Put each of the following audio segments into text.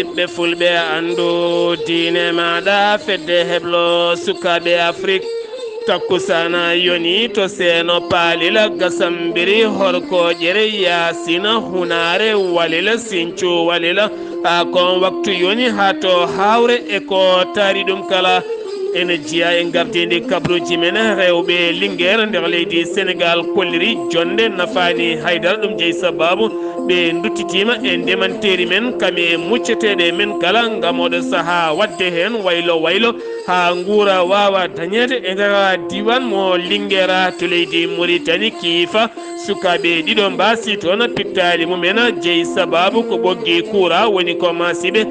ɓiɓɓe fulɓe andu diine maɗa fedde heblo sukaɓe Afrique takkusana yoni to seeno paalila gasambiri horko ƴere yasina hunare walila sincu walila kon waktu yoni ha to hawre e ko taari ɗum kala ene jiya e gardidi kabruji men rewɓe Linguére nder leydi Sénégal kolliri jonde nafani haydara ɗum jeeyi sababu ɓe duttitima e ndemanteri men kame mucceteɗe men kala gam oɗo saaha wadde hen waylo waylo ha guura wawa dañede e nder diwan mo Linguére to leydi Mauritanie kiifa sukaɓe ɗiɗo mbasi toon pittali mumen jeeyi sababu ko ɓoggi kuura woni ko masiɓe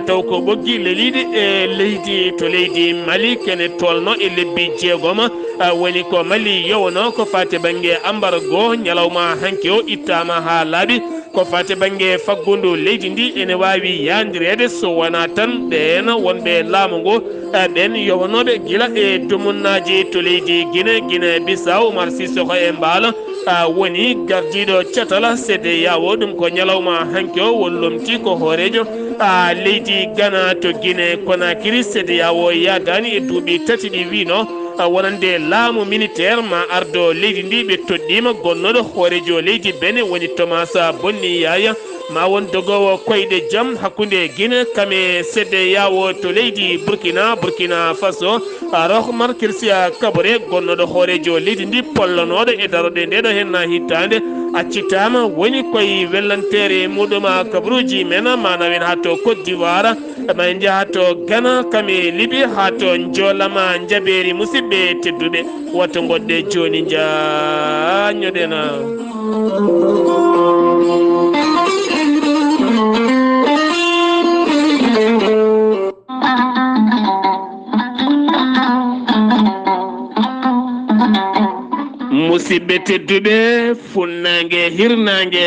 taw ko ɓoggi leliɗi e leydi to leydi Mali kene tolno e lebbi jeegom woni ko Mali yowno ko fate banggue embargo ñalawma hanke o ittama ha laaɓi ko fate banggue faggudu leydi ndi ene wawi yandirede so wona tan ɓen wonɓe laamu ngu ɓen yownoɓe guila e dumunnaji to leydi Guinée Bissau Oumar Sissoko e Mbaalo woni gardiɗo catala sede yawo ɗum ko ñalawma hanke o wollomti ko hoorejo leydi Ghana to Guinée Conakry sede yawo yadani e duuɓi tati ɗi wino wonande laamu militaire ma ardo leydi ndi ɓe toɗɗima gonnoɗo hoorejo leydi Benin woni Thomas Bonni Yaya ma won dogowo koyɗe jaam hakkude Guinée kame sedde yawo to leydi Burkina Faso Rohmar Kirsia Kabore gonnoɗo hoorejo leydi ndi pollanoɗo e daroɗe ndeɗo henna hittande accitama woni koye wellantere muɗuma kabruji men manawen ha to Côte d'Ivoire ma jaaha to Ghana kame Libye ha to jolama jaɓeri musidɓe tedduɓe watto goɗɗe joni jañoɗena musidɓe tedduɓe funnangue hirnangue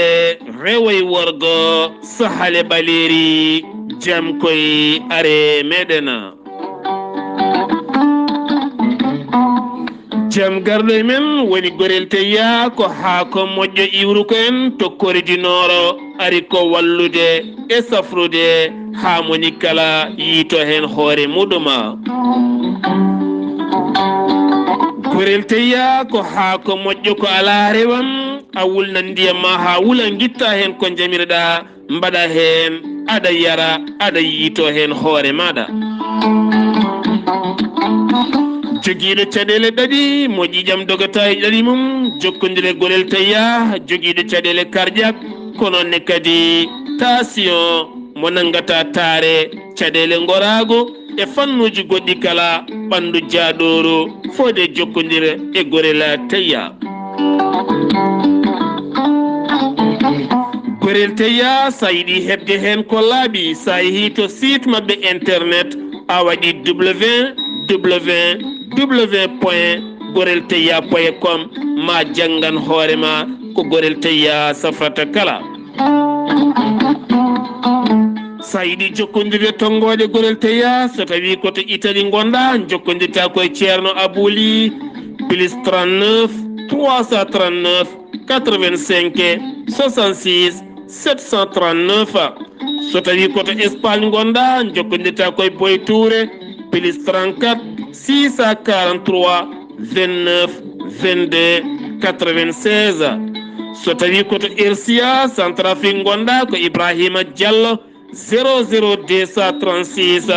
rewoy worgo sahale ɓaleri jam koye are meɗen jam garɗo e men woni gorel teya ko haako moƴƴo iwruko en to koridinoro ari ko wallude e safrude ha moni kala yiito hen hoore muɗuma gorel teya ko haako moƴƴo ko ala rewam a wulna ndiyam ma ha wula guitta hen ko jamirɗa mbaɗa hen aɗa yara aɗa yiito hen hoore maɗa joguiɗo caɗele ɗaɗi mo ƴiƴam dogata e ɗaɗi mum jokkodire golel tayya joguiɗo caɗele cardiaque kono ne kadi tension mo nangata taare caɗele gorago e fannuji goɗɗi kala ɓandu jaaɗoru fode jokkodire e gorel tayya gorel tayya sa yiɗi hebde hen ko laaɓi sa yeehi to site mabɓe internet a waɗi www.gorelteya.com ma janggan hoorema ko gorel tayya safrata kala sa yiɗi jokkodirde tonggode gorel tayya so tawi koto Italie gonɗa jokkodirta koye ceerno Abouli plus 39 339 85 66 739 so tawi koto Espagne gonɗa jokkodirta koye Boy Touré plus 34 643 29 22 96 so tawi koto Irsia Centrafrique gonɗa ko Ibrahima Diallo 00236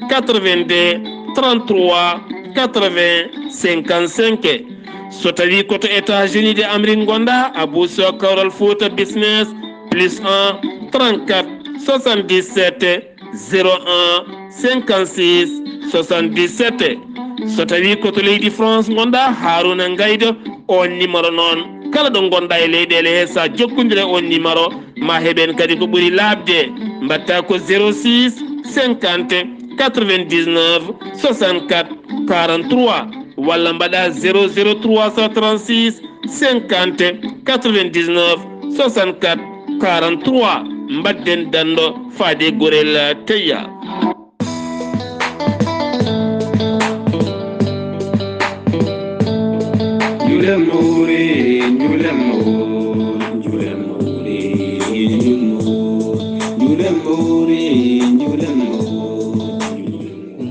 82 33 80 55 so tawi koto États-Unis de Amérique gonɗa Abou Sow Kawral Fouta Business plus 1 34 77 01 56 77 so tawi koto leydi France gonɗa Harouna Gaydo on numéro noon kala ɗo gonɗa e leyɗele he sa jokkodire on numéro ma heɓen kadi ko ɓuuri labde mbatta ko 06 50 99 64 43 walla mbaɗa 00336 50 99 64 43 mbadden dando faade gorel tayya Julemore,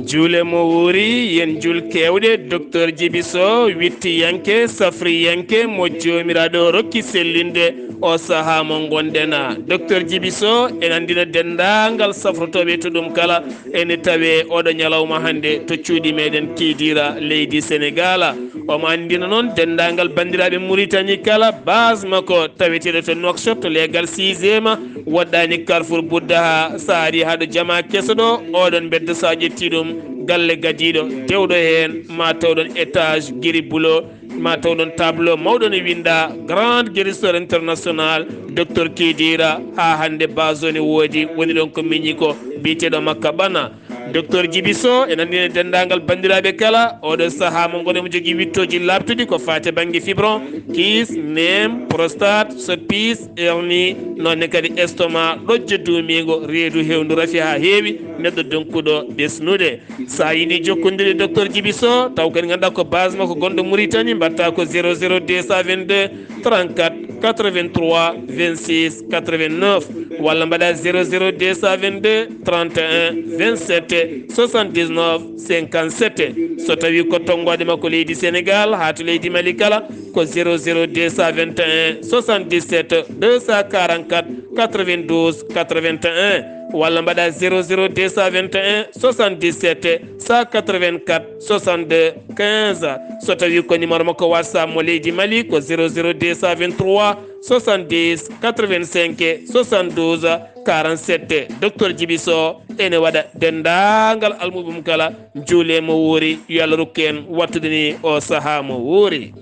juule mo wuuri yen jul kewɗe docteur Djiby Sow witti yanke safri yanke mo jomiraɗo rokki sellinde o saaha mo gondena docteur Djiby Sow en andina dendagal safrotoɓe to ɗum kala ene tawe oɗo ñalawma hande to cuuɗi meɗen kiidira leydi Sénégal omo andina noon dendagal bandiraɓe Mauritanie kala base makko taweteɗo to Nouakchott to leegal 6e woɗɗani Carrefour Bouddaha sa ari haɗo jama kesoɗo oɗon beddo sa ƴetti ɗum galle gadiɗo dewɗo hen ma tawɗon étage guiri boulot ma tawɗon tableau mawɗo ne winda grande guérisseur international docteur Kidira ha hande base ne woodi woni ɗon ko miñi ko biteɗo makka bana docteur Djiby Sow en andine dendagal bandiraɓe kala oɗo saaha mo gonemo jogui wittoji labtuɗi ko fate banggue fibron kis nem prostate soppis hernie nonne kadi estomac ɗojjo dumigo reedu hewdu rafi ha heewi neɗɗo donkuɗo ɓesnude sa yiiɗi jokkodire docteur Djiby Sow taw kadi ganduɗa ko base makko gonɗo Mauritanie mbatta ko 00222 34 83 26 89 walla mbaɗa 00222 31 27 79 57 so tawi ko tonggode makko leydi Sénégal ha to leydi Mali kala ko 00221 77 244 92 81 walla mbaɗa 00221 77 184 62 15 so tawi ko numéro makko WhatsApp mo leydi Mali ko 00223 70 85 72 47 docteur Djiby Sow ene waɗa dendagal almuɓum kala juule mo wuuri yo Allah rokku en wattude ni o saaha mo wuuri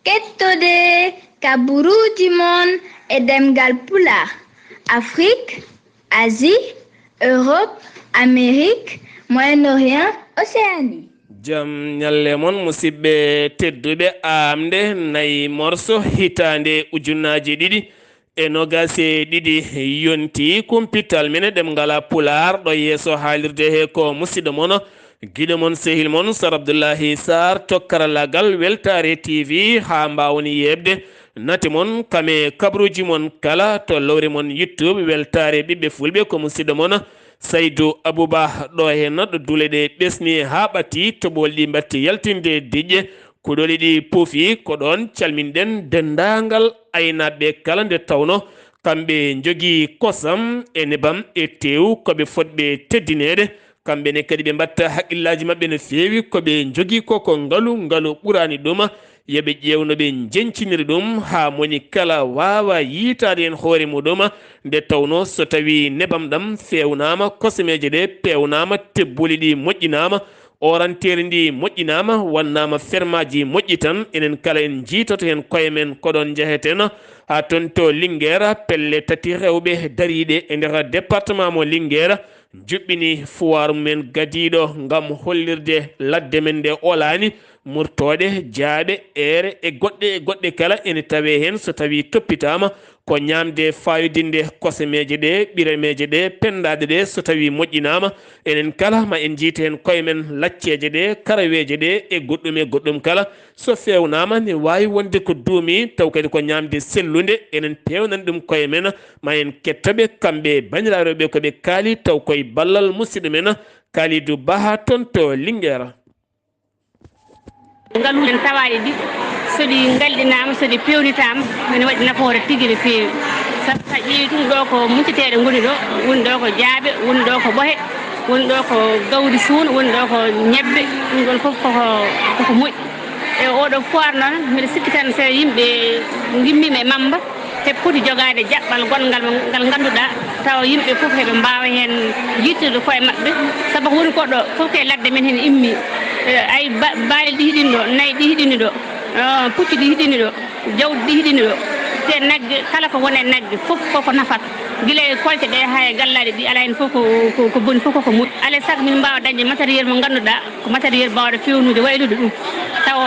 kettude kaburuji mon e ɗemngal pulaar Afrique, Asie, Europe, Amérique, Moyen-Orient, Océanie. Jam nyalle mon musidɓe tedduɓe aaɓnde nayi morso hitande ujunnaji ɗiɗi e nogase ɗiɗi yonti kumpital mine ɗemngala pulaar ɗo yeeso haalirde he ko musidɗo moon guiɗo moon sehil moon Sar Abdullaahi Saar tokkarallagal Weltare TV ha mbawni yebde nati moon kame kabruji moon kala to lowre moon YouTube Weltare ɓiɓɓe fulɓe ko musidɗo moon Saydou Abouba ɗo hen ɗo duule ɗe ɓesni ha ɓatti toɓol ɗi mbatti yaltinde diƴƴe kuɗoli ɗi puufi ko ɗon calminɗen dendagal aynaɓe kala nde tawno kamɓe jogui kosam e nebam e tew koɓe fotɓe teddinede kamɓene kadi ɓe mbatta haqqillaji mabɓe no fewi koɓe jogui koko ngaalu ɓurani ɗum yoɓe ƴewno ɓe jenciniri ɗum ha moni kala wawa yitade hen hoore muɗum nde tawno so tawi nebam ɗam fewnama kosameje ɗe pewnama tebbuli ɗi moƴƴinama orantere ndi moƴƴinama wannama fermaji moƴƴi tan enen kala en jiitoto hen koye men koɗon jaheten ha toon to Linguére pelle tati rewɓe dariɗe e nder département mo Linguére juɓɓini foire mumen gadiɗo gam hollirde ladde men nde olani murtode jaaɓe ere e goɗɗe kala ene tawe hen so tawi toppitama ko ñamde fayodinde kosameje ɗe ɓirameje ɗe pendade ɗe so tawi moƴƴinama enen kala ma en jiita hen koye men lacceje ɗe karaweje ɗe e goɗɗum kala so fewnama ne wawi wonde ko duumi taw kadi ko ñamde sellude enen pewnan ɗum koye men ma en kettaɓe kamɓe bandiraɓeɓe koɓe kaali taw koye ballal musidɗo men Kalidou Baha toon to Linguére ngaluɗen tawaɗe ɗi soɗi galɗinama soɗi pewnitama ene waɗi nafoore tigui no fewi sabu sa ƴeewi ɗum ɗo ko mucceteɗe goni ɗo woni ɗo ko jaaɓe woni ɗo ko ɓohe woni ɗo ko gawri suuna woni ɗo ko ñebbe ɗum ɗon foof koko moƴƴi e oɗo foire noon mbiɗa sikki tan so yimɓe gimmima e mamba te poti jogade jaɓɓal gongal ngal ganduɗa taw yimɓe foof heɓe mbawa hen yittude koye mabɓe saabu woni koɗo foof ke ladde men hen immi ay baali ɗi hiɗini ɗo nayyi ɗi hiɗini ɗo pucci ɗi hiɗini ɗo jawdi ɗi hiɗini ɗo te nagge kala ko wone nagge foof koko nafata guila e kolte ɗe ha gallaɗe ɗi ala hen foof ko boni foof koko moƴƴi alay saago min mbawa dañde matériel mo ganduɗa ko matériel bawɗo fewnude waylude ɗum taw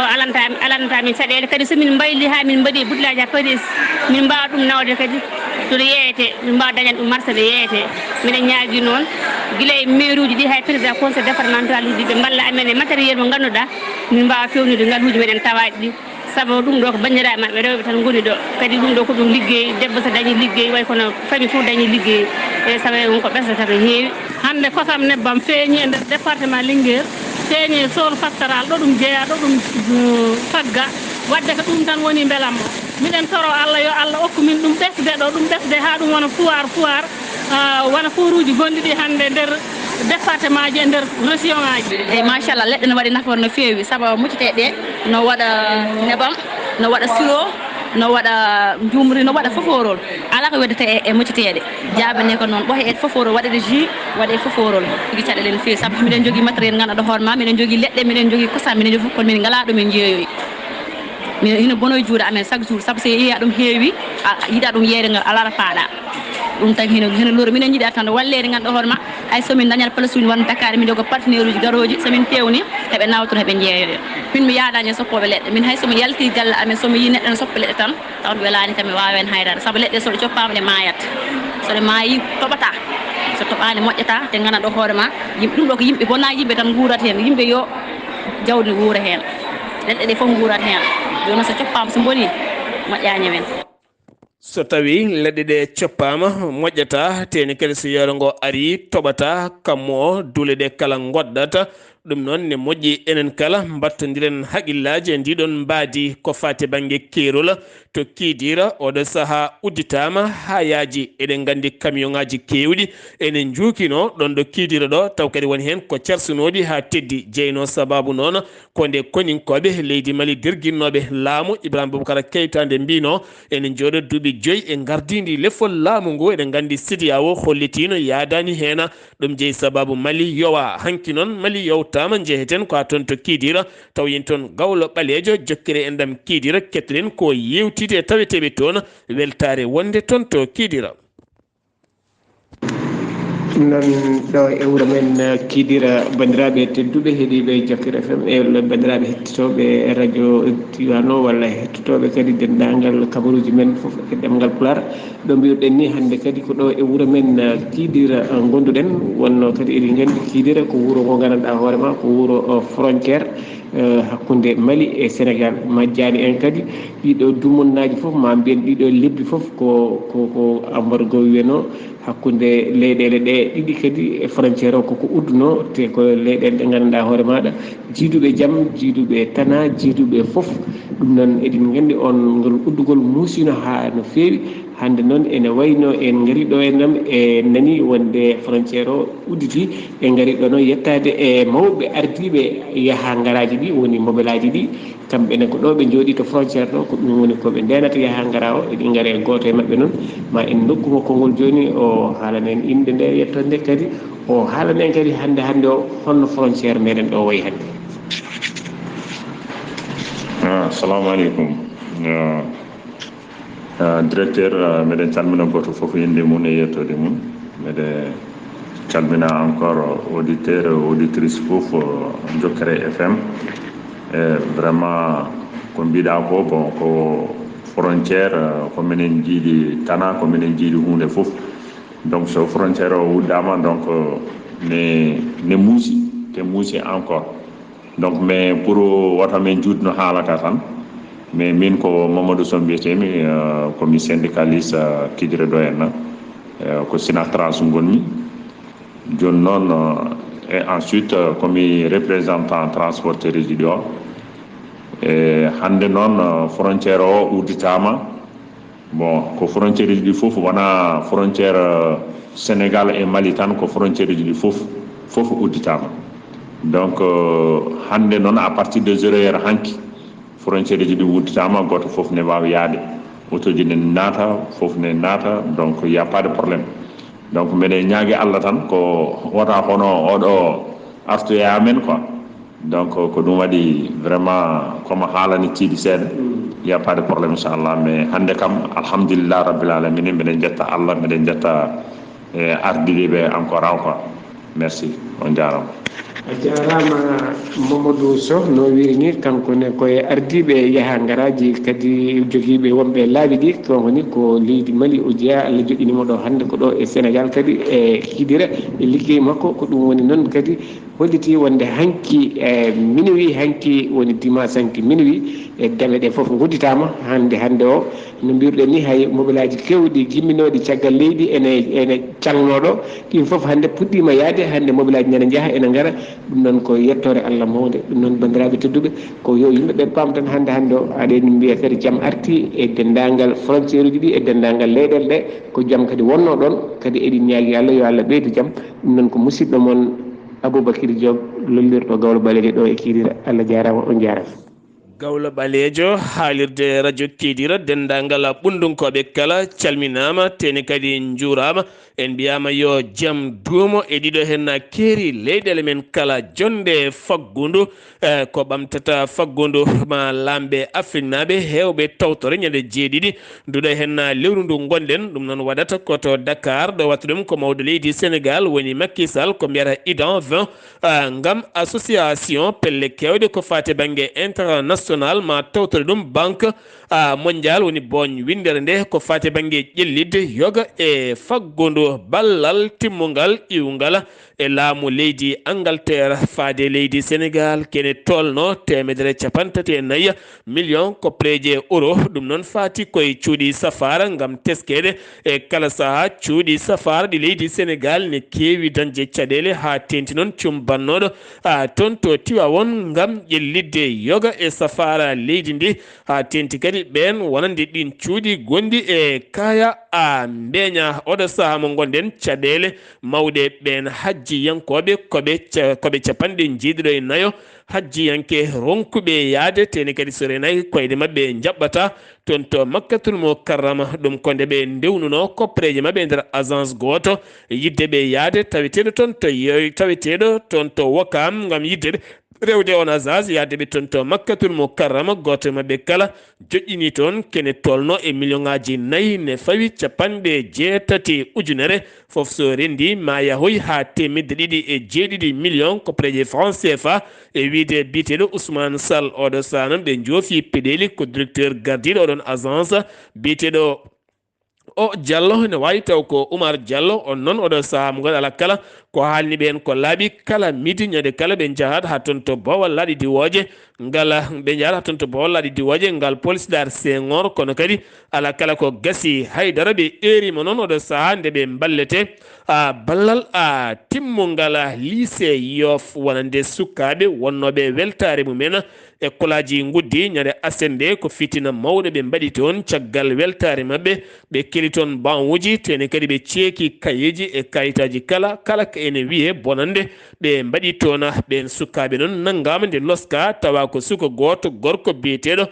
alanta min saɗele kadi somin mbayli ha min mbaɗi butillaji ha paris min mbawa ɗum nawde kadi toɗo yeyete min mbawa dañan ɗum marché ɗo yeyete miɗen ñaagui noon guila e maire uji ɗi hay président conseil départemental uji ɓe mballa amen e matériel mo ganduɗa min mbawa fewnude ngaluji meɗen tawaɗi ɗi saabu ɗum ɗo ko bandiraɓe mabɓe rewɓe tan goni ɗo kadi ɗum ɗo ko ɗum liggey debbo so dañi liggey way kono famille fof dañi liggey e saabu wonko ɓesdata ko heewi hande kosam nebbam feeñi e nder département Linguére feeñi zone pastoral ɗo ɗum jeeya ɗo ɗum fagga wadde ko ɗum tan woni belam o miɗen toro Allah yo Allah hokku min ɗum ɓesde ɗo ɗum ɓesde ha ɗum wona foire wona foruji gonɗiɗi hande nder département ji e nder région ngaji eyyi machallah leɗɗe ne waɗi nafoore no feewi saabu mucciteɗe no waɗa nebam no waɗa siro no waɗa jumri no waɗa foforol ala ko weddete e mucciteɗe jaabane ko noon ɓoye e foforol waɗede jus waɗe foforol tigi caɗele no feewi saabu miɗen jogui matériel ganduɗa hoorema miɗen jogui leɗɗe miɗen jogui kosam miɗen jogui fof kono min ngala ɗumen jeeyoyi min hino bonoye juuɗe amen chaque jour saabu so yiiya ɗum heewi yiiɗa ɗum yeeyde ngal alara paaɗa ɗum tan hino lori minen jiiɗa tan wallede ganduɗa hoorema hay somin dañat place uji won Dakar min jogo partenaire uji garoji somin pewni heɓe nawtono heɓe jeeyoyo min mi yaadani e soppoɓe leɗɗe min hay somi yalti galle amen somi yi neɗɗo ne soppa leɗɗe tan taw mi welani tan mi wawa hen haydara saabu leɗɗe soɗe coppama ɗe mayat soɗe maayi toɓata so toɓani moƴƴata te ganduɗa hoorema yimɓe ɗum ɗo ko yimɓe wona yimɓe tan guurata hen yimɓe yo jawdi guura hen leɗɗe ɗe foof guurat hen joni noon so coppama so boni moƴƴani men so tawi leɗɗe ɗe coppama moƴƴata teni kadi so yeero ngo ari toɓata kammo o duule ɗe kala goddata ɗum noon ne moƴƴi enen kala mbattodiren haaqillaji e ndiɗon mbaadi ko fati banggue keerol to kiidira oɗo saaha udditama ha yaaji eɗen gandi camion ngaji kewɗi enen juukino ɗon ɗo kiidira ɗo taw kadi woni hen ko carsunoɗi ha teddi jeyno sababu noon ko nde koninkoɓe leydi Mali derguinnoɓe laamu Ibrahima Boubacara Keita nde mbino enen jooɗo duuɓi 5 e gardidi lefol laamu ngu eɗen gandi sidiya o hollitino yaadani hen ɗum jeeyi sababu Mali yowa hanki noon Mali yowtama jeeheten ko ha toon to kiidira taw yin toon gawlo ɓaleejo jokkire en ɗam kiidira kettoɗen ko yewtide e taweteɓe toon weltare wonde toon to kiidira noon ɗo e wuuro men kiidira bandiraɓe tedduɓe heeɗiɓe Jokkere FM e bandiraɓe hettotoɓe radio Tiwan o walla hettotoɓe kadi dendagal kabaruji men foof e ɗemngal pulaar ɗo mbiruɗen ni hande kadi ko ɗo e wuuro men kiidira gonduɗen wonno kadi eɗen gandi kiidira ko wuuro ngo gandanɗa hoorema ko wuuro frontiére hakkude Mali e Sénégal majjani en kadi ɗiɗo dumunnaji foof ma mbiyen ɗiɗo lebbi foof ko embargo wiyeno hakkude leyɗele ɗe ɗiɗi kadi e frontiére o koko udduno te ko leyɗele ɗe gandanɗa hoore maɗa jiiduɓe jaam jiiduɓe tana jiiduɓe foof ɗum noon eɗen gandi on ngol uddugol muusino ha no feewi hande noon ene wayno en gaari ɗo enɗam e nani wonde frontiére o udditi en gaari ɗo noon yettade e mawɓe ardiɓe yaaha ngaraji ɗi woni mobilaji ɗi kamɓene ko ɗo ɓe jooɗi to frontiére ɗo ko ɗum woni koɓe ndenata yaaha ngara o eɗen gaari e goto e mabɓe noon ma en dokkumo konngol joni o haalana en inde nde yettonde kadi o haalana en kadi hande o holno frontiére meɗen ɗo wayi hande. Assalamu aleykum directeur meɗen calmina goto foof inde mum e yettode mum meɗe calmina encore auditeur auditrice foof Jokkere FM e vraiment ko mbiɗa ko bon ko frontiére ko minen jiiɗi tana ko minen jiiɗi hunde foof donc so frontiére o wuddama donc ne muusi encore donc mais pour woto men juutno haalaka tan mais min ko Mamadou Sow mbiyetemi komi syndicaliste Kidira ɗo henna ko Sinatras gonmi joni noon et ensuite komi représentant transporteur ji ɗo e hande noon frontiére o udditama bon ko frontiére ji ɗi foof wona frontiére Sénégal et Mali tan ko frontiére ji ɗi foof udditama donc hande noon à partir de 0 heure hanki frontiére ji ɗi wudditama goto foof ne wawi yaade autoji ne naata foof ne naata donc y a pas de problème donc mbeɗe ñaagui Allah tan ko wota hono oɗo artoya men quoi donc ko ɗum waɗi vraiment comme haalani tiiɗi seeɗa y a pas de problème inchallah mais hande kam alhamdulillah rabbil alamin mbeɗen jetta Allah mbeɗen jetta ardiɓeɓe encore quoi merci on jarama a jarama Mamadou Sow no wirini kanko ne koye ardiɓe yaaha garaji kadi joguiɓe wonɓe laabi ɗi to woni ko leydi Mali o jeeya Allah joƴinimo ɗo hande ko ɗo e Sénégal kadi e Kidira e ligguey makko ko ɗum woni noon kadi holliti wonde hanki minuit hanki woni dimanche hanki minuit e deme ɗe foof gudditama hande o no mbiruɗen ni hay mobilaji kewɗi gimminoɗi caggal leydi ene cangnoɗo ɗin foof hande puɗɗima yaade hande mobilaji nene jaaha ene gara ɗum noon ko yettore Allah mawde ɗum noon bandiraɓe tedduɓe ko yo yimɓeɓe paam tan hande o aɗeni mbiya kadi jaam arti e dendagal frontiére uji ɗi e dendagal leyɗele ɗe ko jaam kadi wonno ɗon kadi eɗin ñaagui Allah yo Allah ɓeydu jaam ɗum noon ko musidɗo moon Aboubacry Diop lollirɗo Gawlo Balejo ɗo e Kidira Allah jarama on jarama Gawlo Balejo haalirde radio Kidira dendagal ɓundunkoɓe kala calminama teni kadi juurama en mbiyama yo jaam duumo e ɗiɗo hen keeri leyɗele men kala jonde faggudu ko ɓamtata faggudu ma lamɓe Afrique naɓe hewɓe tawtore ñande jeeɗiɗi nduɗo hen lewru ndu gonɗen ɗum noon waɗata koto Dakar ɗo watta ɗum ko mawɗo leydi Sénégal woni Macky Sall ko mbiyata IDAN 20 gam association pelle kewɗe ko fate banggue international ma tawtore ɗum banque mondial woni boñ windere nde ko fate banggue ƴellidde yoga e faggudu ballal timmugal iwgal e laamu leydi Angleterre faade leydi Sénégal kene tolno 134 million kopleje euro ɗum noon fati koye cuuɗi safara gam teskede e kala saaha cuuɗi safara ɗi leydi Sénégal ne keewi dañde caɗele ha tenti noon cumbannoɗo toon to Tiwawon gam ƴellidde yoga e safara leydi ndi ha tenti kadi ɓen wonande ɗin cuuɗi gondi e kaya mbeña oɗo saaha mo gonɗen caɗele mawɗe ɓen hajjiyankoɓe koɓe capanɗe jeeɗiɗo e nayo hajjiyanke ronkuɓe yaade teni kadi so renayi koyɗe mabɓe jaɓɓata toon to Makkatul Mukarrama ɗum konde ɓe ndewnuno koppreje mabɓe nder agence goto yidde ɓe yaade taweteɗo toon to taweteɗo toon to Wakam gam yidde rewde on agence yadeɓe toon to Makkatul Mukarrama goto mabɓe kala joƴƴini toon kene tolno e million ngaji 4 ne fawi capanɗe 6 ujunere foof so rendi ma yahoy ha temedde 2.7 million koppreje franc CFA e wiide biteɗo Ousmane Sall oɗo sanon ɓe joofi peɗeli ko directeur gardiɗo oɗon agence biteɗo o Diallo ne wawi taw ko Oumar Diallo on noon oɗo saaha mo gonɗo ala kala ko haalni ɓen ko laaɓi kala midi ñande kala ɓe jahat ha toon to Bawal laaɗi diwoje ngala ɓe jahat ha toon to Bawal laaɗi diwoje ngal police dar Senghor kono kadi ala kala ko gasi haydara ɓe erima noon oɗo saaha nde ɓe ballete ballal timmungal lycée Yoff wonande sukkaɓe wonnoɓe weltare mumen école aji guddi ñande asende ko fitina mawɗo ɓe mbaɗi toon caggal weltare mabɓe ɓe keli toon banwuji tene kadi ɓe ceeki kayeji e kayitaji kala ka ene wiye bonande ɓe mbaɗi toon ɓen sukkaɓe noon naggama nde loska tawa ko suka goto gorko biyeteɗo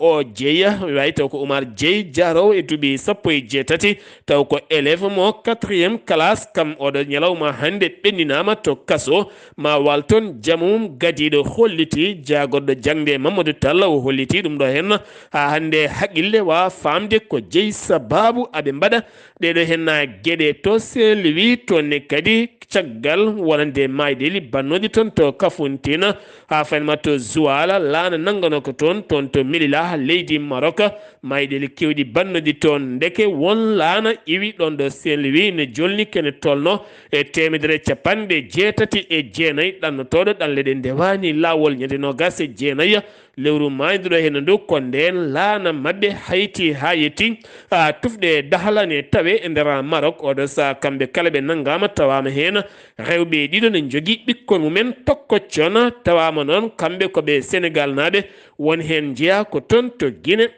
o jeeya wawi taw ko Oumar Dieye jarowo e duuɓi 17 taw ko élève mo 4e classe kam oɗo ñalawma hande ɓenninama to kaso ma wal toon jamum gadiɗo holliti jagorɗo jangde Mamadou Tall o holliti ɗum ɗo hen ha hande haqqille wa famde ko jeeyi sababu aɓe mbaɗa ɗeɗo hen gueɗe to Saint-Louis tonne kadi caggal wonande mayɗeli bannoɗi toon to Kafountine ha fanma to Zouala laana nanggano ko toon to Milila leydi Maroc mayɗeli kewɗi bannoɗi toon ndeke won laana iwi ɗon ɗo Saint-Louis ne jolni kene tolno e 169 ɗannotoɗo ɗanle ɗe ndewani lawol ñande nogas e jeenayya lewru mayduɗo hen ndu ko nden laana mabɓe hayti ha yetti tufɗe dahalane tawe e nder Maroc oɗo sa kamɓe kala ɓe nanggama tawama hen rewɓe ɗiɗo ne jogui ɓikkon mumen tokkoccon tawama noon kamɓe koɓe Sénégal naɓe won hen jeeya ko toon to Guinée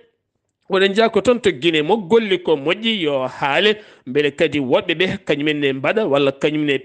oɗen jaa ko toon to Guinée mo golli ko moƴƴi yo haale beele kadi woɗɓe ɓe kañumen ne mbaɗa walla kañumne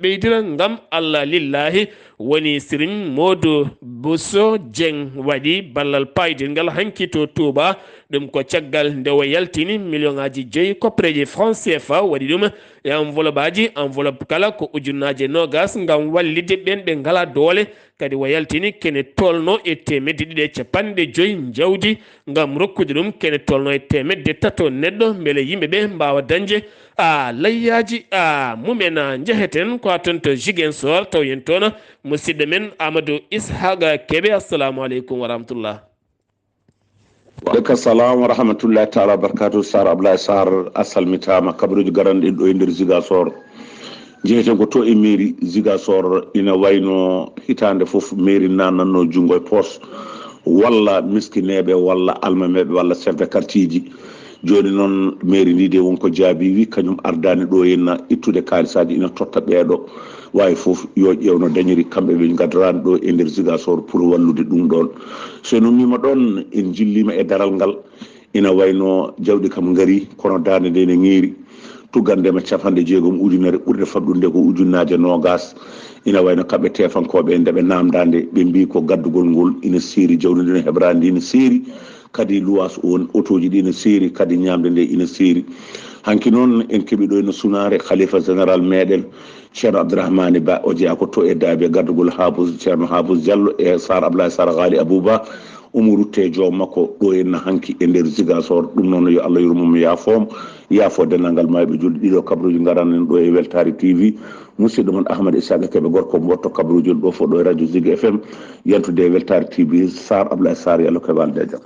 ɓeydira ngam Allah lillahi woni Serigne Modou Bousso Dieng waɗi ballal paydir ngal hanki to Touba ɗum ko caggal nde o yaltini million ngaji 5 koppreje franc CFA waɗi ɗum e enveloppe kala ko ujunnaje nogas ngam wallide ɓen ɓe ngala doole kadi o yaltini kene tolno e 250 jawdi ngam rokkude ɗum kene tolno e 300 neɗɗo beele yimɓeɓe mbawa dañde layyaji mumen jeheten ko toon to Ziguinchor taw yen toon musidɗo men Amadou Ishaga Kebe. Assalamu aleykum wa rahmatullah. Waleykum salam wa rahmatullahi taala barakatuh. Sar Abdullaahi Saar asalmitama kabaruji garanɗin ɗo e nder Ziguinchor jeeyeten ko to e mairie Ziguinchor ina wayno hitande foof mairie nananno jungo e poos walla miskineɓe walla almameɓe walla chef de quartier ji. Joni noon mairie ndi de wonko jaabi wi kañum ardani ɗo henna ittude kaalisaji ina totta ɓeeɗo wawi foof yo ƴewno dañiri kamɓe ɓe gaddarani ɗo e nder Ziguinchor pour wallude ɗum ɗon. So no mima ɗon en jillima e daral ngal ina wayno jawɗi kam gaari kono dande nde ne ŋeeri tuggandema 60 ujunere ɓurde fadɗude ko ujunnaje nogas. Ina wayno kamɓe tefankoɓe ndeɓe namdande ɓe mbi ko gaddugol ngol ina seeri jawdi ndi no heɓrandi ina seeri kadi luwas on autoji ɗi ina seeri kadi ñamde nde ina seeri. Hanki noon en keeɓi ɗo eno sunare khalifa général meɗen ceerno Abdourahmane Ba o jeeya ko to e daabe gaddugol Habous ceerno Habous Diallo e Sar Abdoulaye Sar Ghali Abouba omo rutte joom makko ɗo henna hanki e nder Ziguinchor. ɗum noon yo Allah yurmomo yaafomo yaafo dendagal mayɓe julɗe ɗiɗo kabaruji garanen ɗo e Weltare TV. musidɗo mon Ahmad Ishaga Kebe gorko motto kabaruji ɗo fo ɗo e radio Zig FM yantude e Weltare TV. Sar Abdoulaye Sar yo Allah ko walde jaam.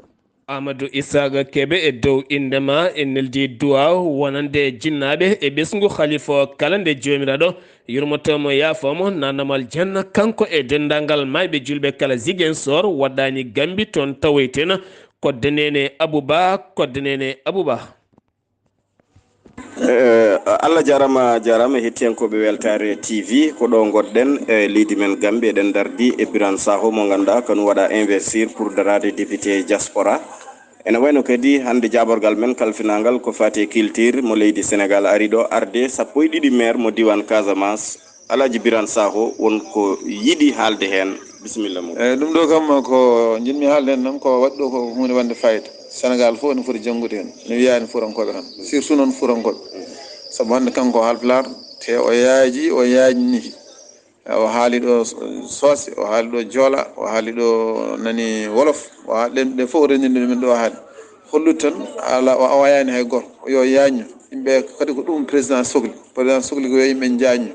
Amadou Ishaga Kebe e dow indema en neldi duwa wonande jinnaɓe e ɓesgu khalifa kala nde jomiraɗo yurmotomo yaafomo nanamal janna kanko e dendagal mayɓe julɓe kala Ziguinchor waɗɗani Gambi toon tawoyten kodde nene Abouba. Allah jarama hettiyankoɓe Weltare TV ko ɗo goɗɗen e leydi men Gambie eɗen dardi e Biran Saho mo ganduɗa kano waɗa investir pour darade député diaspora. ene wayno kadi hande jaborgal men kalfinagal ko fati culture mo leydi Sénégal ari ɗo arde 12 maire mo diwan Casamance. Alaji Biran Saho wonko yiɗi haalde hen, bisimilla mo. ɗum ɗo kam ko jinmi haalde hen noon ko waɗi ɗo ko hunde wande fayida. Sénégal fof ne foti janngude hen no wiyani furankoɓe tan surtout noon furankoɓe saabu hande kanko haalpulaar te o yaajni o haali ɗo soose o haali ɗo joola o haali ɗo nani wolof o haali ɗe fof renndinde ɗumen ɗo haali hollude tan ala o wayani hay goto yo yaajño yimɓe kadi ko ɗum président sohli ko yo yimɓe jaajño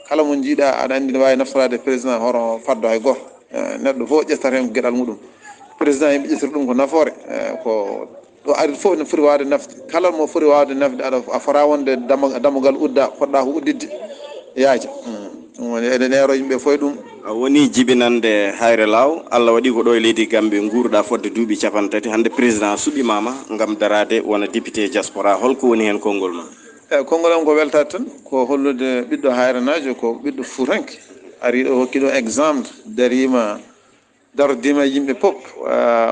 kala mo jiiɗa aɗa andi ne wawi naftorade président hoto faddo hay goto neɗɗo fof ƴettata hen ko gueɗal muɗum président yimɓe ƴettata ɗum ko nafoore ko ɗo ari fof ne foti wawde nafde kala mo foti wawde nafde a fota wonde dammugal udda poɗɗa ko uddidde yaaja ɗum woni eɗen ero yimɓe foye ɗum. Woni jibinande hayre law Allah waɗi ko ɗo e leydi Gambie guurɗa fodde duuɓi 30 hande président suɓimama gam darade wona député diaspora holko woni hen konngol ma? Konngol am ko weltade tan ko hollude ɓiɗɗo hayranajo ko ɓiɗɗo fuuranke ari ɗo hokki ɗo exemple darodima yimɓe pop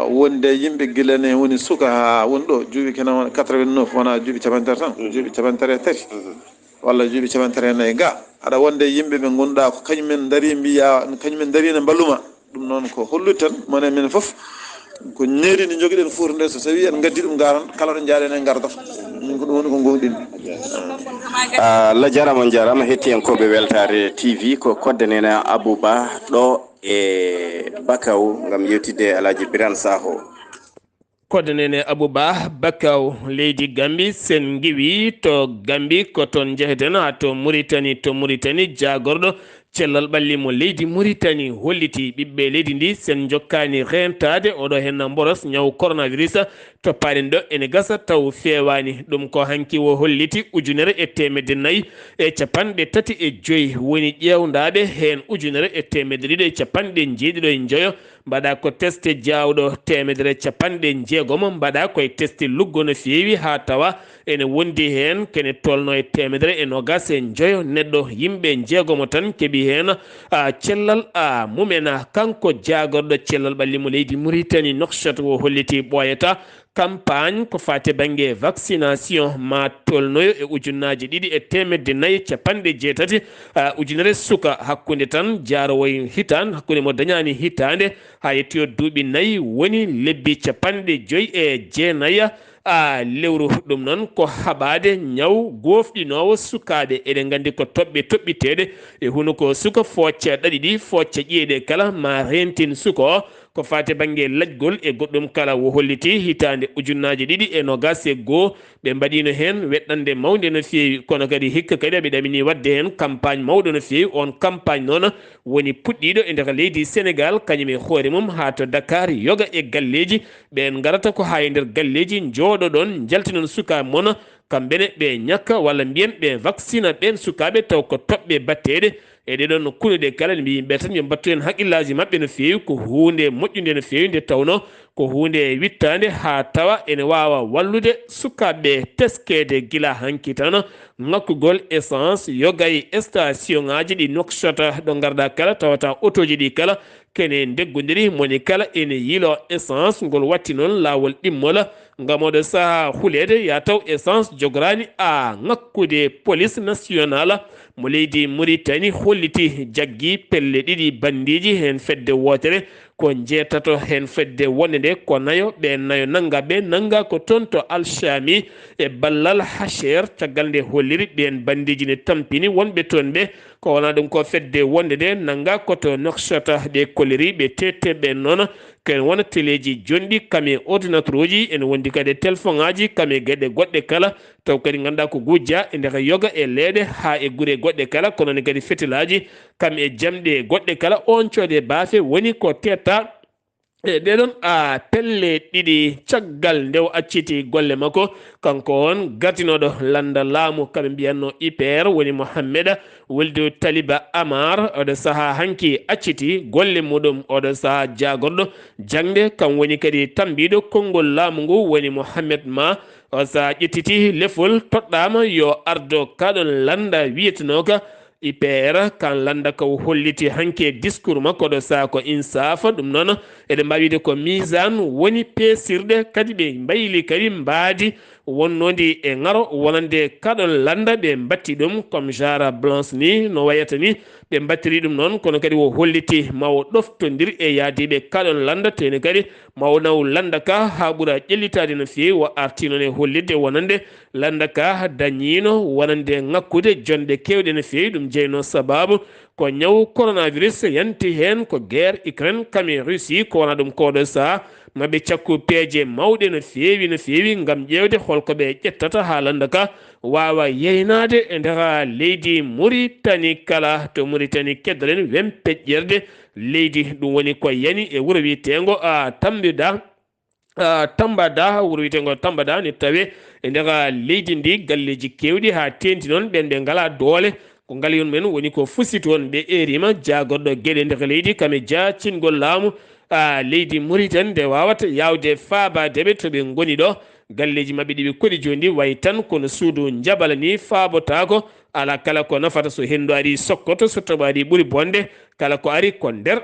wonde yimɓe guilane woni suka ha woni ɗo juuɓi kena 89 wona juuɓi 30 tan juuɓi 33 walla juuɓi 34 ga aɗa wonde yimɓe ɓe gonɗa ko kañumen daari mbiya kañumen darina balluma ɗum noon ko hollude tan mone men foof ko neeri nde joguiɗen fuuta nde so tawi en gaddi ɗum garan kala ɗo jaaɗen en gardata min ko ɗum woni ko gonɗin. Allah jarama hettiyankoɓe Weltare TV ko kodde nene Abouba ɗo e Bakaw gam yewtidde Alaji Biran Saho. kodde nene Abouba Bakaw leydi Gambi sen giwi to Gambi ko toon jeheten ha to Mauritanie jagorɗo cellal ɓalli mo leydi Mauritanie holliti ɓiɓɓe leydi ndi sen jokkani rentade oɗo henna boros ñaw coronavirus to paɗen ɗo ene gasa taw fewani ɗum ko hanki wo holliti 1,4 e 35 woni ƴewdaɓe hen 1,250 mbaɗa ko teste jawɗo 150 mbaɗa koye teste luggo no fewi ha tawa ene wondi hen kene tolno e 125 neɗɗo yimɓe jeegomo tan keeɓi hen cellal mumena kanko jagorɗo cellal ɓallimo leydi Mauritanie Nouakchott wo holliti ɓoyata campagne ko fate banggue vaccination ma tolnoyo e 2,480 ujunere suka hakkude tan jarowoy hitande hakkude mo dañani hitande ha yettoyo duuɓi 4 woni lebbi 59 lewru ɗum noon ko haɓade ñaw gofɗinowo sukaɓe eɗen gandi ko toɓɓe toɓɓiteɗe e huno ko suka focce ɗaɗi ɗi focce ƴeeɗe kala ma rentin suka o ko fate bange lajgol e goɗɗum kala wo holliti hitande ujunnaji ɗiɗi e nogas e goo ɓe mbaɗino hen weɗɗande mawde no feewi kono kadi hikka kadi ɓe ɗamini wadde hen campagne mawɗo no feewi on campagne noon woni puɗɗiɗo e nder leydi Sénégal kañum e hoore mum ha to Dakar yoga e galleji ɓen garata ko ha e nder galleji jooɗo ɗon jaltinon sukaɓe moon kamɓene ɓe ñakka walla mbiyen ɓe vaccine ɓen sukaɓe taw ko toɓɓe batteɗe e ɗeɗon kuluɗe kala mbi yimɓe tan yo mbattu hen haqqillaji mabɓe no feewi ko hunde moƴƴude no feewi nde tawno ko hunde wittande ha tawa ene wawa wallude sukaɓe teskede gila hanki tan ngakkugol essence yogay station ngaji ɗi nokshota ɗo garɗa kala tawata autoji ɗi kala kene deggodiri moni kala ene yilo essence ngol watti noon lawol ɗimmola ngam oɗo saaha hulede ya taw essence jogorani a ngakkude police nationale mo leydi Mauritanie holliti jaggi pelle ɗiɗi bandiji hen fedde wotere ko jeetato hen fedde wonde nde ko nayo ɓe nayo nanga ɓe nanga ko toon to alchami e ballal hacher caggal nde holliri ɓen bandiji ne tampini wonɓe toon ɓe ko wona ɗum ko fedde wonde nde nanga koto nokshota ɓe koliri ɓe tetteɓe noon ken wona téléji jonɗi kame ordinateur uji ene wondi kadi téléphone ngaji kame gueɗe goɗɗe kala taw kadi ganduɗa ko gujja e nder yoga e leeɗe ha e guure goɗɗe kala kono ne kadi fetilaji kam e jamɗe goɗɗe kala on coode baafe woni ko tetta e ɗeɗon a pelle ɗiɗi caggal ndew acciti golle makko kanko on gardinoɗo landa laamu kaɓe mbiyanno IPR woni Mohammeda Wuldu Taliba Amar oɗo saaha hanki acciti golle muɗum oɗo saaha jagorɗo jangde kam woni kadi tambiɗo konngol laamu ngu woni Mohammed Ma o sa ƴettiti lefol toɗɗama yo ardo kaɗon landa wiyetenoka IPR kan landa ko holliti hanke discours makko ɗo saa ko insafa ɗum noon eɗen mbawide ko misan woni pesirde kadi ɓe mbayli kadi mbaadi wonnodi e ngaro wonande kaɗon landa ɓe mbatti ɗum comme genre blanche ni no wayata ni ɓe mbattiri ɗum noon kono kadi wo holliti mawo ɗoftodir e yaadiɓe kaɗon landa teni kadi mawo naw landa ka ha ɓuura ƴellitade no fewi wo arti noon e hollidde wonande landa ka dañino wonande ngakkude jonde kewɗe no fewi ɗum jeyno sababu ko ñaw coronavirus yanti hen ko guerre Ukraine kame Russie ko wona ɗum koɗo saa maɓe cakku peeje mawɗe no fewi ngam ƴewde holko ɓe ƴettata ha landa ka wawa yeynade e nder leydi Mauritanie kala to Mauritanie keddoren wem peƴƴerde leydi ɗum woni ko yani e wuuro wiyetengo Tambada wuro wiyetengo Tambada ne tawe e nder leydi ndi galleji kewɗi ha tenti noon ɓen ɓe ngala doole ko ngal yon men woni ko fusi toon ɓe erima jagorɗo gueɗe nder leydi kame jacingol laamu leydi Mauritanie nde wawata yawde faabadeɓe to ɓe goni ɗo galleji mabɓe ɗiɓe koɗi joni way tan kono suudu jabala ni faabotako ala kala ko nafata so hendu ari sokkoto so tawa ari ɓuuri bonde kala ko ari ko nder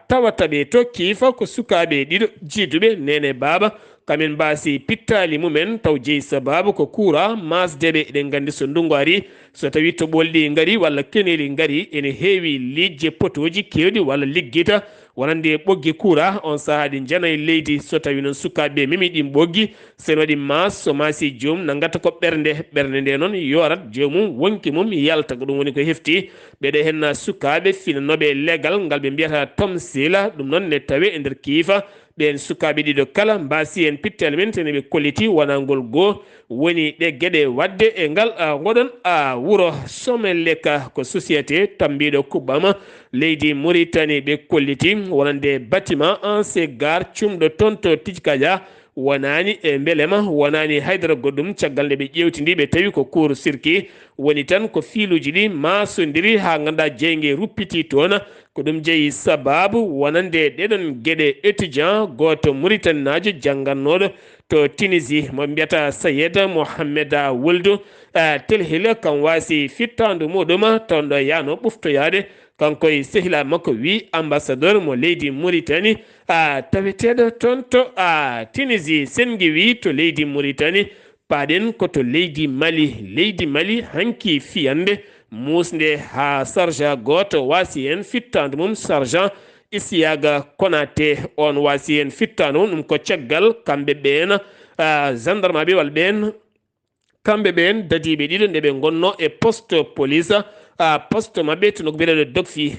tawata ɓe to kiifa ko sukaɓe ɗiɗo jiiduɓe nene baba kamen mbasi pittali mumen taw jeeyi sababu ko kuura masdeɓe eɗen gandi so ndungu ari so tawi to ɓolɗi ngari walla keneli ngari ene heewi liijje potoji kewɗi walla liggita wonande ɓoggi kuura on saaha ɗi janayi leydi so tawi noon sukaɓe memi ɗin ɓoggi sen waɗi mas so masi joomum nangata ko ɓernde nde noon yorat joomum wonki mum yalta ko ɗum woni ko hefti ɓeɗo henna sukaɓe finanoɓe legal ngal ɓe mbiyata tomsila ɗum noon ne tawe e nder kiifa ɓen sukaɓe ɗiɗo kala mbasi en pittel men tene ɓe kolliti wonangol goo woni ɗe gueɗe wadde e ngal goɗon wuuro Someleka ko société tambiɗo kuɓɓama leydi Mauritanie ɓe kolliti wonande bâtiment ancien gare cumɗo toon to Tijkadia wonani e beelema wonani haydara goɗɗum caggal nde ɓe ƴewtidi ɓe tawi ko cour circuit woni tan ko filuji ɗi masodiri ha ganduɗa jeygue ruppiti toon ko ɗum jeeyi sababu wonande ɗeɗon gueɗe étudiant goto Mauritanie najo janggannoɗo to Tunisie mo mbiyata Sayed Mohamed Wuldu telhila kam wasi fittandu muɗum toon ɗo yano ɓuftoyade kanko e sehila makko wi ambassadeur mo leydi Mauritanie taweteɗo toon to Tunisie sengi wi to leydi Mauritanie paɗen koto leydi Mali hanki fiyande musde ha sergent goto wasi en fittandu mum sergent Isiyaga Konate on wasi en fittandu mum ɗum ko caggal kamɓe ɓen gendarme ɓe wal ɓen kamɓe ɓen dadiɓe ɗiɗo nde ɓe gonno e poste police poste mabɓe to no biyeɗo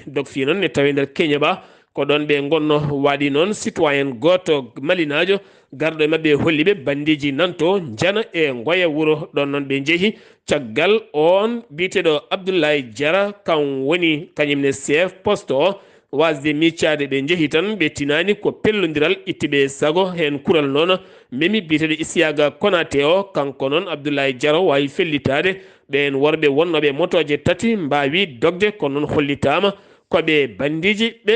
Dokfi noon ne tawi nder Kenya ba ko ɗon ɓe gonno waɗi noon citoyen goto malinajo garɗo e mabɓe holliɓe bandiji nanto jana e goya wuro ɗon noon ɓe jeehi caggal on biteɗo Abdullaahi Jara kan woni kañumne chef poste o wasde miccade ɓe jeehi tan ɓe tinani ko pellodiral ittiɓe sago hen kural noon memi biteɗo Isiyaga Konate o kanko noon Abdullaahi Jara wawi fellitade ɓen worɓe wonnoɓe motoje tati mbawi dogde kono noon hollitama koɓe bandiji ɓe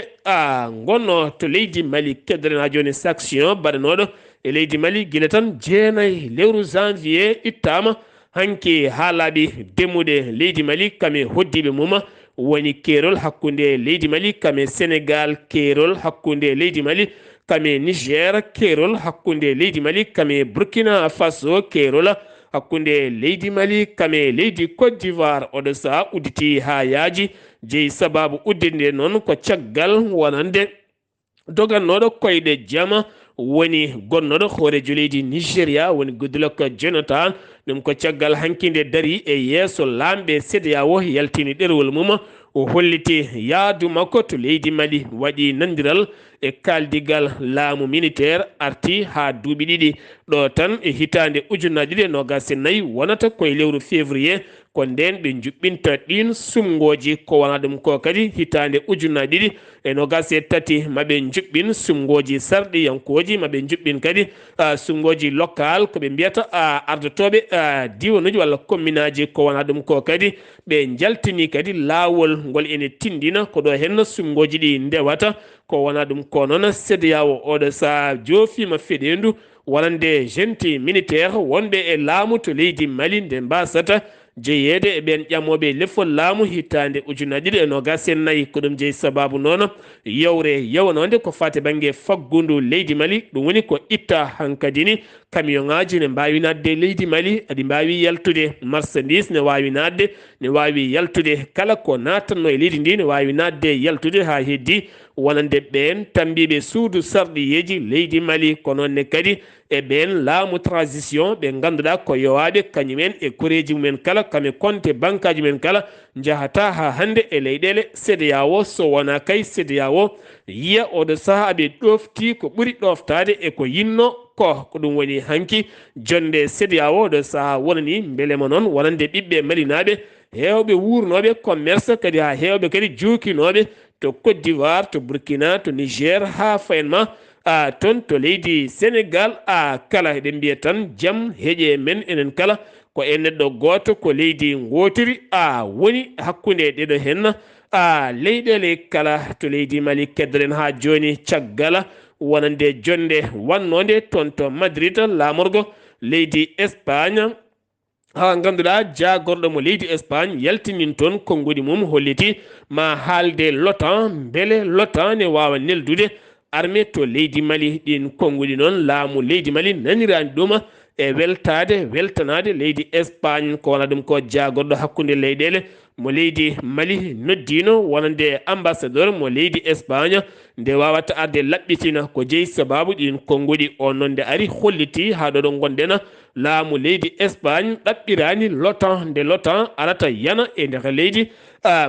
gonno to leydi Mali keddren ha joni section baɗanoɗo e leydi Mali guila tan jeenayyi lewru janvier ittama hanki ha laaɓi demmude leydi Mali kame hoddiɓe mum woni keerol hakkude leydi Mali kame Sénégal keerol hakkude leydi Mali kame Niger keerol hakkude leydi Mali kame Burkina Faso keerol hakkude leydi Mali kame leydi Côte d'Ivoire oɗo saha udditi ha yaaji jeeyi sababu uddide noon ko caggal wonande dogannoɗo koyɗe jama woni gonnoɗo hoorejo leydi Nigéria woni Goodluck Jonathan ɗum ko caggal hankinde dari e yeeso lamɓe CEDEAO yaltini ɗerwol mum o holliti yaadu makko to leydi Mali waɗi nandiral e kaldigal laamu militaire arti ha duuɓi ɗiɗi ɗo tan e hitande ujunnaje ɗiɗi nogas e nayyi wonata koye lewru février ko nden ɓe juɓɓinta ɗin sumgoji ko wona ɗum ko kadi hitande ujunnaje ɗiɗi e nogas e tati maɓe juɓɓin sumgoji sarɗiyankoji maɓe juɓɓin kadi sumgoji local koɓe mbiyata ardotoɓe diwanuji walla commune aji ko wona ɗum ko kadi ɓe jaltini kadi laawol ngol ene tindina ko ɗo henno sumgoji ɗi ndewata ko wona ɗum ko noon CEDEAO oɗo sa joofima feɗendu wonande genti militaire wonɓe e laamu to leydi Mali nde mbasata jeeyede e ɓen ƴammoɓe lefol laamu hitande ujunnaje ɗiɗi e nogas e nayyi ko ɗum jeeyi sababu noon yewre yewnode ko fate banggue faggudu leydi Mali ɗum woni ko itta hankadini camion ngaji ne mbawi nadde leydi Mali aɗi mbawi yaltude marchandise ne wawi nadde ne wawi yaltude kala ko natanno e leydi ndi ne wawi nadde yaltude ha heddi wonande ɓen tambiɓe suudu sarɗiyeji leydi Mali ko noonne kadi e ɓen laamu transition ɓe ganduɗa ko yowaɓe kañumen e koreji mumen kala kame compte banque aji men kala jahata ha hande e leyɗele CEDEAO so wona kay CEDEAO yiya oɗo saaha aɓe ɗofti ko ɓuuri ɗoftade e ko yinno ko ɗum woni hanki jonde CEDEAO ɗo saaha wonani beelema noon wonande ɓiɓɓe malinaɓe hewɓe wurnoɓe commerce kadi ha hewɓe kadi juukinoɓe to Côte d'Ivoire to Burkina to Niger ha fayenma toon to leydi Sénégal kala eɗen mbiya tan jaam heeƴe men enen kala ko e neɗɗo goto ko leydi gotiri woni hakkude ɗeɗo henna leyɗele kala to leydi Mali keddoren ha joni caggal wonande jonde wannode toon to Madrid lamorgo leydi Espagne ha ganduɗa jagorɗo mo leydi Espagne yaltinin toon konngudi mum holliti ma haalde l'OTAN beele l'OTAN ne wawa neldude armée to leydi Mali ɗin konngudi noon laamu leydi Mali nanirani ɗum e weltanade leydi Espagne ko wona ɗum ko jagorɗo hakkude leyɗele mo leydi Mali noddino wonande ambassadeur mo leydi Espagne nde wawata arde laɓɓitina ko jeeyi sababu ɗin konngudi on noon nde ari holliti ha ɗo ɗo gonɗen laamu leydi Espagne ɗaɓɓirani l'OTAN nde l'OTAN arata yana e nder leydi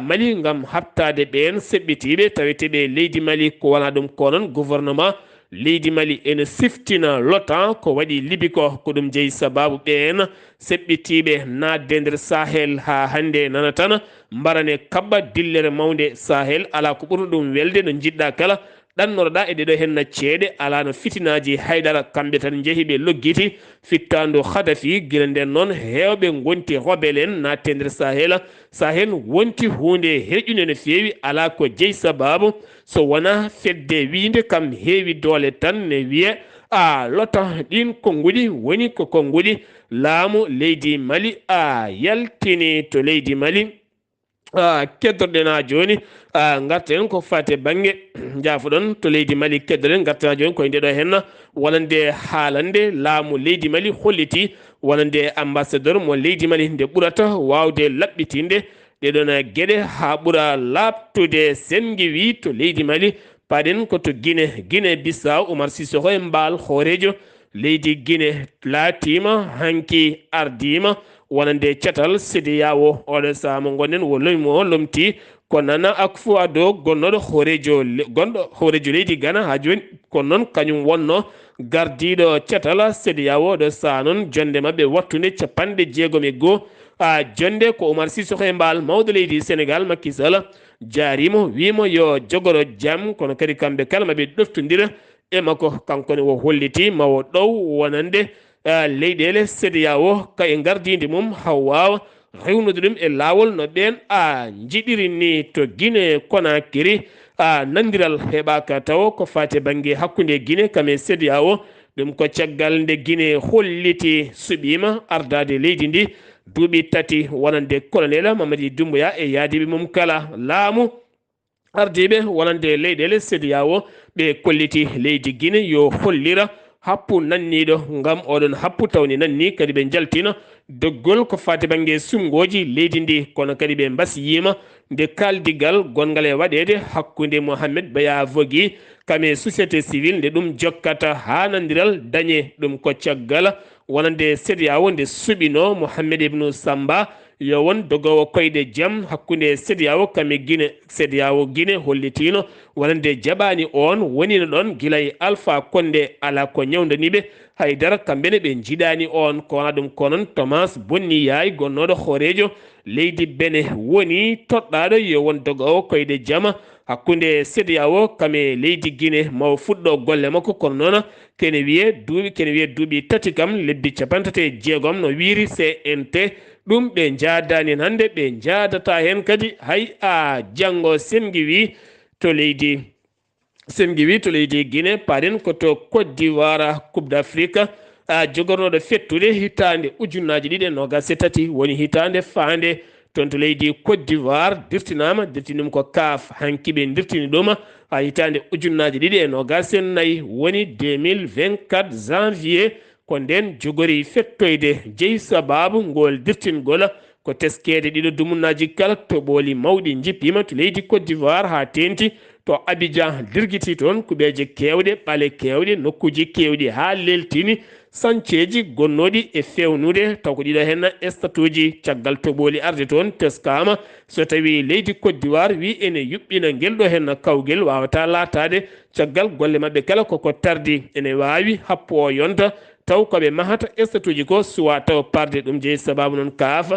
Mali ngam habtade ɓen seɓɓitiɓe taweteɓe leydi Mali ko wona ɗum ko noon gouvernement leydi Mali ene siftina l'OTAN ko waɗi libi ko ɗum jeeyi sababu ɓen seɓɓitiɓe nadde nder Sahel ha hande nana tan mbarane kabba dillere mawde Sahel ala ko ɓuri ɗum welde no jiɗɗa kala ɗannotoɗa e ɗeɗo henna ceeɗe ala no fitinaji haydara kamɓe tan jeehi ɓe loggiti fittandu Hadafi guila nden noon hewɓe gonti rebelle en natte nder Sahel wonti hunde herƴude no feewi ala ko jeeyi sababu so wona fedde wiinde kam heewi doole tan ne wiye l'OTAN ɗin konngudi woni ko konngudi laamu leydi Mali yaltini to leydi Mali keddorɗen ha joni garten ko fate banggue jafoɗon to leydi Mali keddoɗen garten ha joni koye ndeɗo henna wonande haalande laamu leydi Mali holliti wonande ambassadeur mo leydi Mali nde ɓurata wawde laɓɓitinde ɗeɗon gueɗe ha ɓuura labtude sengi wi to leydi Mali paɗen koto Guinée Bissau Oumar Sissoko e mbaal hoorejo leydi Guinée laatima hanki ardima wonande catal CEDEAO oɗo saha mo gonɗen wo lomti ko nana akfu ado gonnoɗo horejo leydi Ghana ha joni ko noon kañum wonno gardiɗo cetala CEDEAO ɗo saha noon jonde mabɓe wattude 60 a jonde ko Oumar Sissoko Embal mawɗo leydi Sénégal Macky Sall jarimo wimo yo jogoro jaam kono kadi kamɓe kala maɓe ɗoftodira e makko kankone o holliti mawo ɗow wonande leyɗele CEDEAO ka e gardide mum haw wawa rewnude ɗum e lawol no ɓen jiɗiri ni to Guinée Conakry nandiral heɓaka taw ko fate banggue hakkude Guinée kame CEDEAO ɗum ko caggal nde Guinée holliti suɓima ardade leydi ndi duuɓi 3 wonande colonel Mamadi Doumbouya e yaadiɓe mum kala laamu ardiɓe wonande leyɗele CEDEAO ɓe kolliti leydi Guinée yo hollira happu nanniɗo ngam oɗon happu tawni nanni kadi ɓe jaltina doggol ko fati banggue sumgoji leydi ndi kono kadi ɓe mbasiyima nde kaldigal gongal e waɗede hakkude Mohamed Baya Vogui kame société civile nde ɗum jokkata ha nandiral dañe ɗum ko caggal wonande CEDEAO nde suɓino Mohamed Ibn Samba yo won dogowo koyɗe jaam hakkude CEDEAO kame Guinée CEDEAO Guinée hollitino wonande jaɓani on wonino ɗon guilay Alpha Condé ala ko ñawdaniɓe haydara kamɓene ɓe jiɗani on kona ɗum konon Thomas Bonni Yaay gonnoɗo hoorejo leydi Benin woni toɗɗaɗo yo won dogowo koyɗe jaam hakkude CEDEAO kame leydi Guinée maw fuɗɗo golle makko kono noon kene wiye duuɓi 3 kam lebbi 36 no wiiri CNT ɗum ɓe jaadani hande ɓe jaadata hen kadi hay janggo sengi wi to leydi Guinée paɗen koto Côte d'Ivoire Coupe d'Afrique jogornoɗo fettude hitande 2023 woni hitande fande toon to leydi Côte d'Ivoire dirtinum ko CAF hankiɓe dirtini ɗum ha hitande 2024 woni 2024 janvier ko nden jogori fettoyde jeeyi sababu ngol dirtingol ko teskede ɗiɗo dumunnaji kala to ɓooli mawɗi jippima to leydi Côte d'Ivoire ha tenti to Abidjan dirguiti toon kuɓeje kewɗe ɓaale kewɗe nokkuji kewɗi ha leltini sanceji gonnoɗi e fewnude taw ko ɗiɗo hen statuji caggal to ɓooli arde toon teskama so tawi leydi Côte d'Ivoire wi ene yuɓɓina guel ɗo hen kawguel wawata latade caggal golle mabɓe kala koko tardi ene wawi happo o yonta taw koɓe mahata statuji ko suwa taw parde ɗum jeeyi sababu noon CAF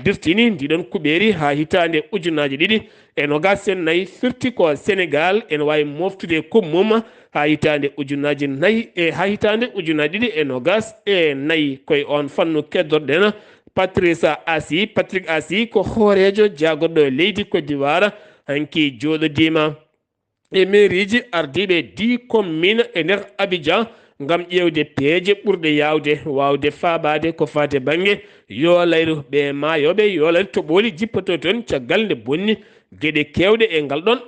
dirtini ndiɗon kuɓeri ha hitande 2024 firti ko Sénégal ene wawi moftude kummum ha hitande 2024 koye on fannu keddorɗen Patrick Assi ko hoorejo jagorɗo leydi Côte d'Ivoire hanki joɗodima e mairiji ardiɓe 10 commune e nder Abidjan ngam ƴewde peeje ɓurɗe yawde wawde faabade ko fate banggue yolayru ɓe mayoɓe yolayru to ɓooli jippoto toon caggal nde bonni gueɗe kewɗe e ngal ɗon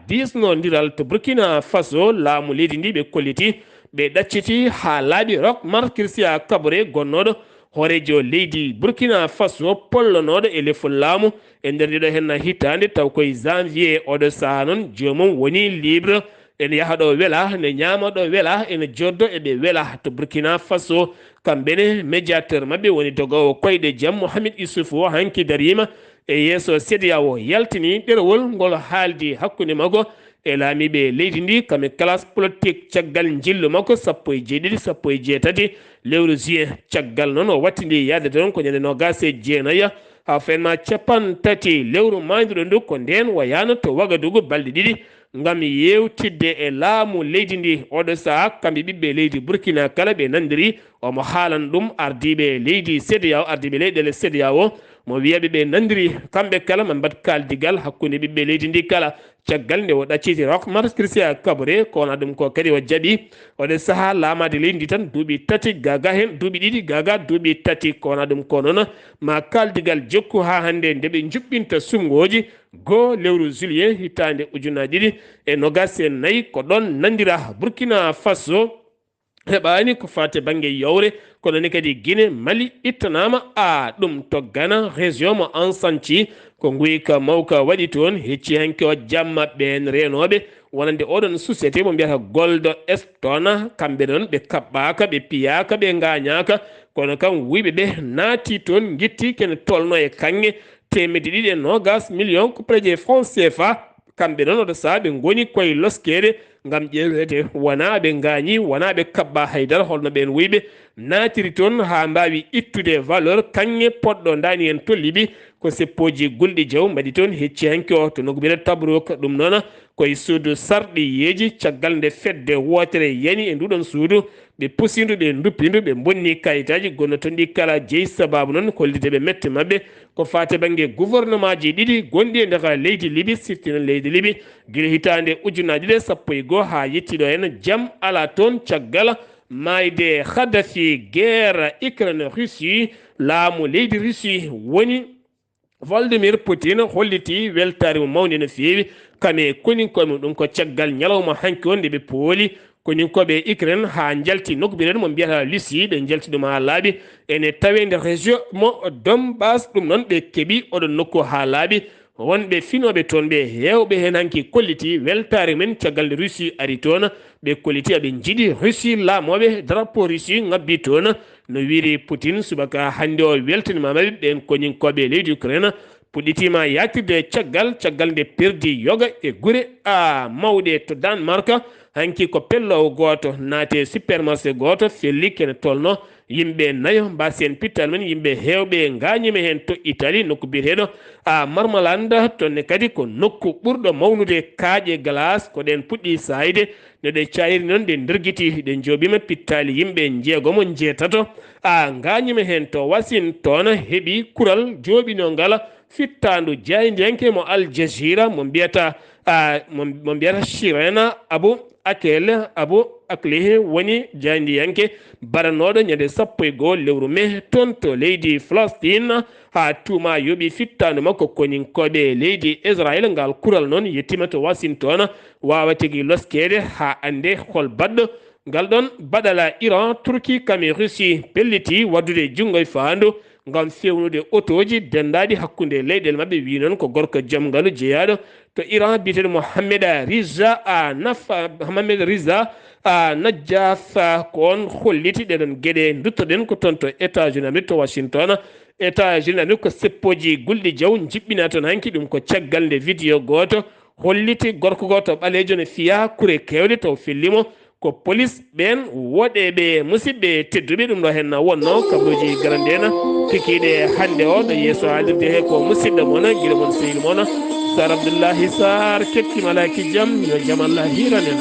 disnodiral to Burkina Faso laamu leydi ndi ɓe kolliti ɓe ɗacciti ha laaɓi Roch Marc Christian Kaboré gonnoɗo hoorejo leydi Burkina Faso pollonoɗo e lefol laamu e nder ɗiɗo hen hitande taw koye janvier oɗo saaha noon jomum woni libre ene yaha ɗo wela ne ñama ɗo wela ene joddo eɓe wela to Burkina Faso kamɓene médiateur mabɓe woni dogowo koyɗe jaam Mohamed Issoufou hanki darima e yeeso CEDEAO yaltini ɗerewol ngol haaldi hakkude makko e laamiɓe leydi ndi kame classe politique caggal jillu makko 17 lewru juin caggal noon o wattidi yaade toon ko ñande 29 ha fenma 30 lewru mayduɗo ndu ko nden wayano to Wagadugu balɗe ɗiɗi ngam yewtidde e laamu leydi ndi oɗo saha kamɓe ɓiɓɓe leydi Burkina kala ɓe nandiri omo haalan ɗum ardiɓe leydi CEDEAO ardiɓe leyɗele CEDEAO mo wiyaɓe ɓe nandiri kamɓe kala ma mbat kaldigal hakkude ɓiɓɓe leydi ndi kala caggal nde o ɗacciti Roch Marc Christian Kaboré kowona ɗum ko kadi o jaaɓi oɗo saaha laamade leydi ndi tan duuɓi 3 gaga hen duuɓi 2 gaga duuɓi 3 kowona ɗum ko noon ma kaldigal jokku ha hande nde ɓe juɓɓinta sumgoji go lewru juillet hitande 2024 ko ɗon nandira Burkina Faso heɓani ko fate banggue yawre kono ni kadi Guinée Mali ittanama ɗum to Ghana région mo Ansanti ko guyka mawka waɗi toon hecci hanke o jamma ɓen renoɓe wonande oɗon société mo mbiyata Gold Stone kamɓe ɗon ɓe kaɓɓaka ɓe piyaka ɓe gañaka kono kam wuyɓe ɓe naati toon guitti kene tolno e kanŋe temedde ɗiɗi e nogas million ko préje franc CFA kamɓe noon oɗo saaha ɓe goni koye loskede ngam ƴeewede wona ɓe gañi wona ɓe kabba haydara holno ɓen wuyɓe natiri toon ha mbawi ittude valeur kanŋe poɗɗo dani en to liiɓi ko seppoji gulɗi jaw mbaɗi toon hecci hanki o to nokkubire Tabrok ɗum noon koye suudu sarɗi yeeji caggal nde fedde wotere yani e nduɗon suudu ɓe pusindu ɓe duppindu ɓe bonni kayitaji gonno toon ɗi kala jeeyi sababu noon holliteɓe mette mabɓe ko fate banggue gouvernement ji ɗiɗi gonɗi e nder leydi Liby siftina leydi Liby guila hitande ujunnaje ɗe sappo e goho ha yettiɗo hen jaam ala toon caggal mayde Kadhafi guerre Ukraine Russie laamu leydi Russie woni Vladimir Putin holliti weltare mo mawde no feewi kame koninkoɓe ɗum ko caggal ñalawma hanki on nde ɓe pooli koninkoɓe Ukraine ha jalti nokkubiren mo mbiyata Russie ɓe jalti ɗum ha laaɓi ene tawe nder région mo Donbas ɗum noon ɓe keeɓi oɗon nokku ha laaɓi wonɓe finoɓe toon ɓe hewɓe hen hanki kolliti weltare men caggal nde Russie ari toon ɓe kolliti aɓe jiiɗi Russie laamoɓe drapeau Russie ngabbi toon no wiiri Putin subaka hande o weltanimamaɓe ɓen koninkoɓe leydi Ukraine puɗɗitima yatirde caggal nde perdi yoga e guure mawɗe to Danemark hanki ko pellowo goto naate supermarché goto felli kene tolno yimɓe nayo mbasen pittal men yimɓe hewɓe gañima hen to Italie nokku biyeteɗo Marmalande tonne kadi ko nokku ɓurɗo mawnude kaaƴe glace ko ɗen puɗɗi sayde no ɗe cayiri noon ɗe nderguiti ɗe jooɓima pittali yimɓe jeegomo jeetato gañima hen to Washington heeɓi kural jooɓinongal fittandu jaydiyanke mo Al Jazeera mo mbiyata Shirena Abu Akleh woni jaydiyanke baranoɗo ñande sappo e goho lewru mai toon to leydi Palestine ha tuma yooɓi fittandu makko koninkoɓe leydi Israel ngal kural noon yettima to Washington wawa tigui loskede ha ande hol baɗɗo ngal ɗon baɗala Iran Turquie kame Russie pelliti waddude jungo e faandu ngam fewnude otoji dendaɗi hakkude leyɗele mabɓe wi noon ko gorko jamgalu jeeyaɗo to Iran biteɗo Mohammed Riza Najaf ko on holliti ɗeɗon gueɗe duttoɗen ko toon to États-Unis Amérique to Washington États-Unis Amérique ko seppoji gulɗi jaw jiɓɓina toon hanki ɗum ko caggal nde vidéo goto holliti gorko goto ɓalejo ne fiya kure kewɗe taw fellimo ko police ɓen woɗeɓe musidɓe tedduɓe ɗum ɗo hen wonno kabaruji garandena pikiɗe hande o ɗo yeeso haalirde he ko musidɗo moon guila moon sehil moon Sar Abdullaahi Saar kettima alaki jaam yo jaam Allah hiranen